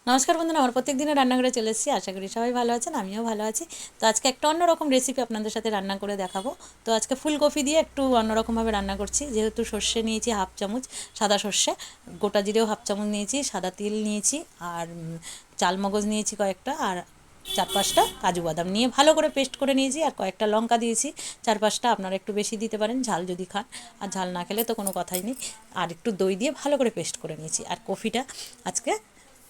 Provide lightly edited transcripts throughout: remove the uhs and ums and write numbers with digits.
নমস্কার বন্ধুরা, আমার প্রত্যেক দিনের রান্নাঘরে চলে এসেছি। আশা করি সবাই ভালো আছেন, আমিও ভালো আছি। তো আজকে একটা অন্যরকম রেসিপি আপনাদের সাথে রান্না করে দেখাবো। তো আজকে ফুলকপি দিয়ে একটু অন্যরকমভাবে রান্না করছি। যেহেতু সর্ষে নিয়েছি হাফ চামচ, সাদা সর্ষে, গোটা জিরেও হাফ চামচ নিয়েছি, সাদা তিল নিয়েছি, আর চালমগজ নিয়েছি কয়েকটা, আর 4-5টা কাজু বাদাম নিয়ে ভালো করে পেস্ট করে নিয়েছি, আর কয়েকটা লঙ্কা দিয়েছি 4-5টা। আপনারা একটু বেশি দিতে পারেন ঝাল যদি খান, আর ঝাল না খেলে তো কোনো কথাই নেই। আর একটু দই দিয়ে ভালো করে পেস্ট করে নিয়েছি। আর কফিটা আজকে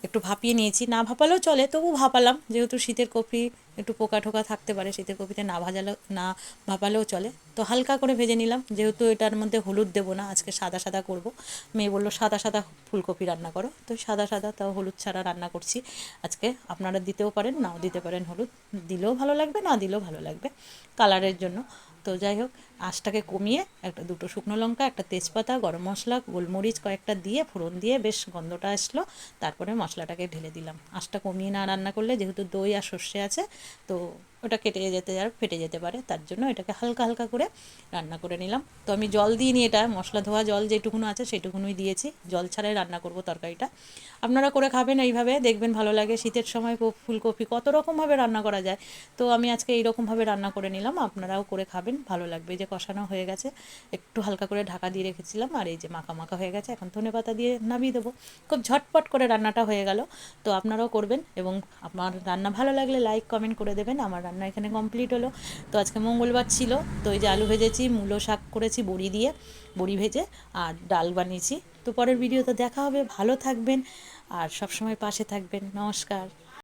একটু ভাপিয়ে নিয়েছি, না ভাপালেও চলে, তবু ভাপালাম, যেহেতু শীতের কফি একটু পোকা ঠোকা থাকতে পারে, শীতের কফিতে না ভাজালেও না ভাপালেও চলে। তো হালকা করে ভেজে নিলাম, যেহেতু এটার মধ্যে হলুদ দেবো না, আজকে সাদা সাদা করব। মেয়ে বললো সাদা সাদা ফুলকপি রান্না করো, তো সাদা সাদা, তাও হলুদ ছাড়া রান্না করছি আজকে। আপনারা দিতেও পারেন, নাও দিতে পারেন, হলুদ দিলেও ভালো লাগবে, না দিলেও ভালো লাগবে কালারের জন্য। তো যাই হোক, আঁচটাকে কমিয়ে একটা দুটো শুকনো লঙ্কা, একটা তেজপাতা, গরম মশলা, গোলমরিচ কয়েকটা দিয়ে ফোড়ন দিয়ে বেশ গন্ধটা আসলো, তারপরে মশলাটাকে ঢেলে দিলাম। আঁচটা কমিয়ে না রান্না করলে, যেহেতু দই আর সর্ষে আছে, তো ওটা কেটে যেতে আর ফেটে যেতে পারে, তার জন্য এটাকে হালকা হালকা করে রান্না করে নিলাম। তো আমি জল দিইনি, এটা মশলা ধোয়া জল যেটুকুনো আছে সেটুকুনই দিয়েছি, জল ছাড়াই রান্না করব তরকারিটা। আপনারা করে খাবেন এইভাবে, দেখবেন ভালো লাগে। শীতের সময় ফুলকপি কত রকমভাবে রান্না করা যায়, তো আমি আজকে এইরকমভাবে রান্না করে নিলাম, আপনারাও করে খাবেন, ভালো লাগবে। যে কষানো হয়ে গেছে, একটু হালকা করে ঢাকা দিয়ে রেখেছিলাম, আর এই যে মাখা মাখা হয়ে গেছে, এখন ধনেপাতা দিয়ে নামিয়ে দেবো। খুব ঝটপট করে রান্নাটা হয়ে গেল। তো আপনারাও করবেন, এবং আমার রান্না ভালো লাগলে লাইক কমেন্ট করে দেবেন। আমার রান্না এখানে কমপ্লিট হলো। তো আজকে মঙ্গলবার ছিল, তো এই যে আলু ভেজেছি, মূলো শাক করেছি বড়ি দিয়ে, বড়ি ভেজে, আর ডাল বানিয়েছি। তো পরের ভিডিওতে দেখা হবে, ভালো থাকবেন আর সবসময় পাশে থাকবেন। নমস্কার।